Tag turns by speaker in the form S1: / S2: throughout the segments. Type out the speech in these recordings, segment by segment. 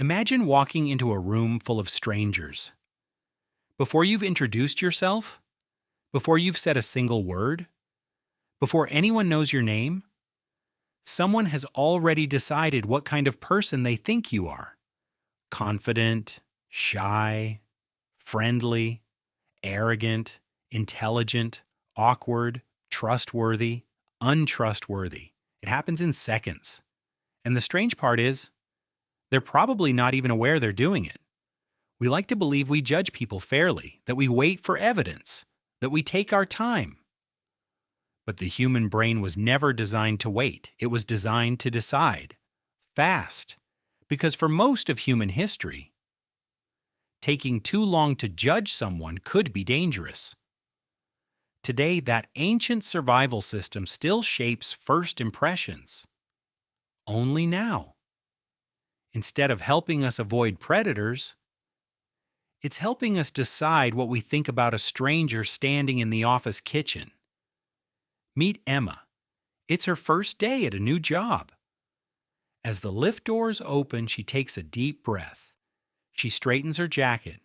S1: Imagine walking into a room full of strangers. Before you've introduced yourself, before you've said a single word, before anyone knows your name, someone has already decided what kind of person they think you are. Confident, shy, friendly, arrogant, intelligent, awkward, trustworthy, untrustworthy. It happens in seconds. And the strange part is, they're probably not even aware they're doing it. We like to believe we judge people fairly, that we wait for evidence, that we take our time. But the human brain was never designed to wait. It was designed to decide. Fast. Because for most of human history, taking too long to judge someone could be dangerous. Today, that ancient survival system still shapes first impressions. Only now. Instead of helping us avoid predators, it's helping us decide what we think about a stranger standing in the office kitchen. Meet Emma. It's her first day at a new job. As the lift doors open, she takes a deep breath. She straightens her jacket,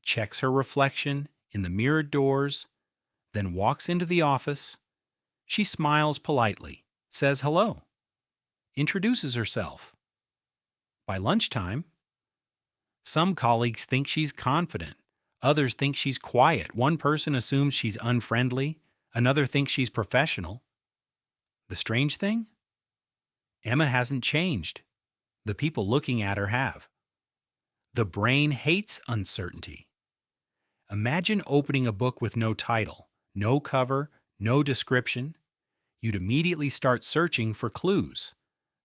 S1: checks her reflection in the mirrored doors, then walks into the office. She smiles politely, says hello, introduces herself. By lunchtime, some colleagues think she's confident. Others think she's quiet. One person assumes she's unfriendly. Another thinks she's professional. The strange thing? Emma hasn't changed. The people looking at her have. The brain hates uncertainty. Imagine opening a book with no title, no cover, no description. You'd immediately start searching for clues.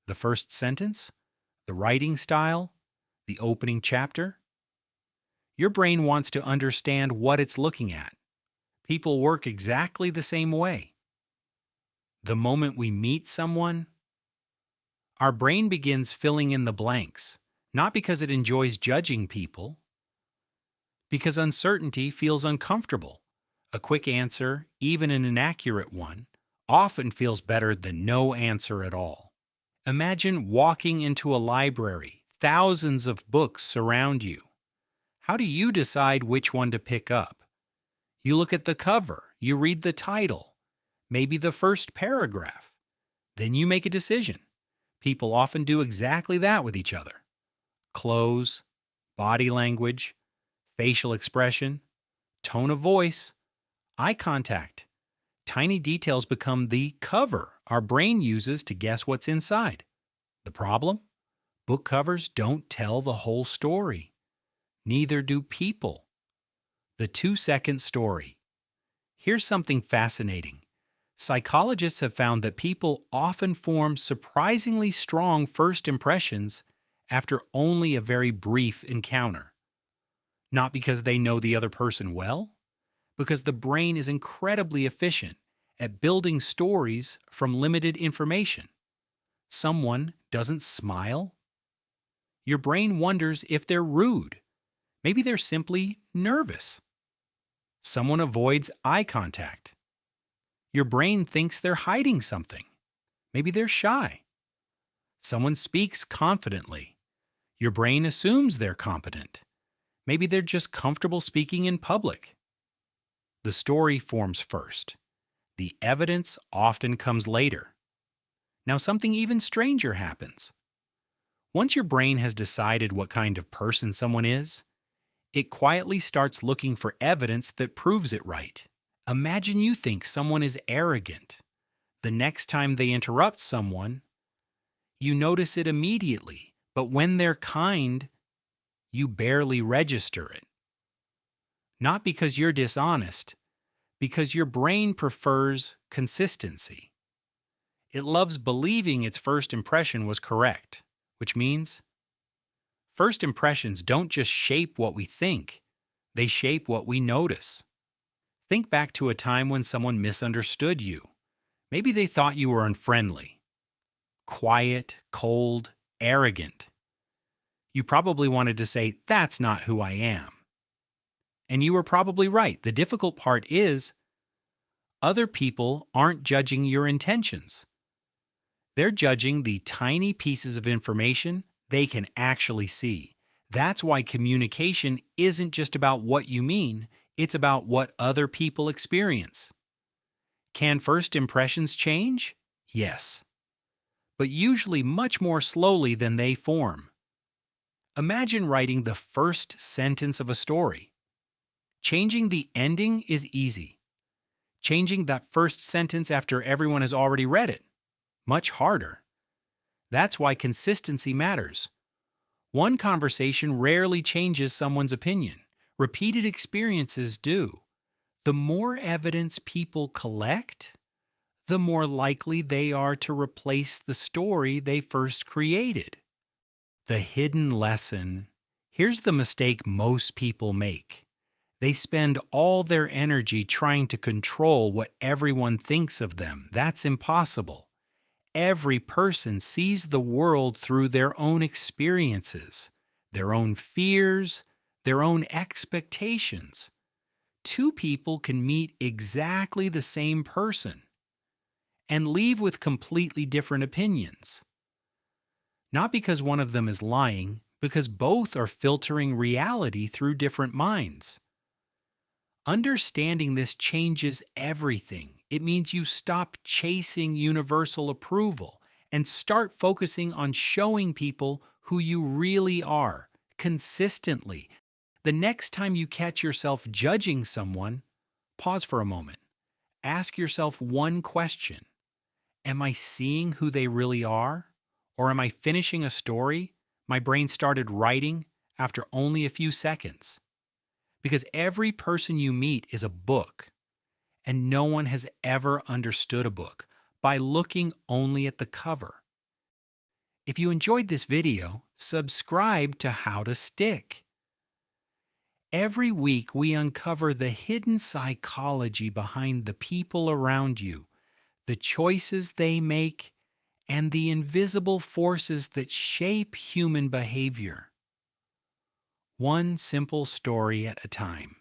S1: The first sentence? The writing style? The opening chapter? Your brain wants to understand what it's looking at. People work exactly the same way. The moment we meet someone, our brain begins filling in the blanks, not because it enjoys judging people, because uncertainty feels uncomfortable. A quick answer, even an inaccurate one, often feels better than no answer at all. Imagine walking into a library. Thousands of books surround you. How do you decide which one to pick up? You look at the cover, you read the title, maybe the first paragraph. Then you make a decision. People often do exactly that with each other. Clothes, body language, facial expression, tone of voice, eye contact. Tiny details become the cover our brain uses to guess what's inside. The problem? Book covers don't tell the whole story. Neither do people. The 2-second story. Here's something fascinating. Psychologists have found that people often form surprisingly strong first impressions after only a very brief encounter. Not because they know the other person well, because the brain is incredibly efficient at building stories from limited information. Someone doesn't smile. Your brain wonders if they're rude. Maybe they're simply nervous. Someone avoids eye contact. Your brain thinks they're hiding something. Maybe they're shy. Someone speaks confidently. Your brain assumes they're competent. Maybe they're just comfortable speaking in public. The story forms first. The evidence often comes later. Now, something even stranger happens. Once your brain has decided what kind of person someone is, it quietly starts looking for evidence that proves it right. Imagine you think someone is arrogant. The next time they interrupt someone, you notice it immediately, but when they're kind, you barely register it. Not because you're dishonest, because your brain prefers consistency. It loves believing its first impression was correct, which means first impressions don't just shape what we think, they shape what we notice. Think back to a time when someone misunderstood you. Maybe they thought you were unfriendly, quiet, cold, arrogant. You probably wanted to say, "That's not who I am." And you were probably right. The difficult part is, other people aren't judging your intentions. They're judging the tiny pieces of information they can actually see. That's why communication isn't just about what you mean, it's about what other people experience. Can first impressions change? Yes, but usually much more slowly than they form. Imagine writing the first sentence of a story. Changing the ending is easy. Changing that first sentence after everyone has already read it, much harder. That's why consistency matters. One conversation rarely changes someone's opinion. Repeated experiences do. The more evidence people collect, the more likely they are to replace the story they first created. The hidden lesson. Here's the mistake most people make. They spend all their energy trying to control what everyone thinks of them. That's impossible. Every person sees the world through their own experiences, their own fears, their own expectations. Two people can meet exactly the same person and leave with completely different opinions. Not because one of them is lying, because both are filtering reality through different minds. Understanding this changes everything. It means you stop chasing universal approval and start focusing on showing people who you really are consistently. The next time you catch yourself judging someone, pause for a moment. Ask yourself one question. Am I seeing who they really are? Or am I finishing a story my brain started writing after only a few seconds? Because every person you meet is a book, and no one has ever understood a book by looking only at the cover. If you enjoyed this video, subscribe to How to Stick. Every week we uncover the hidden psychology behind the people around you, the choices they make, and the invisible forces that shape human behavior. One simple story at a time.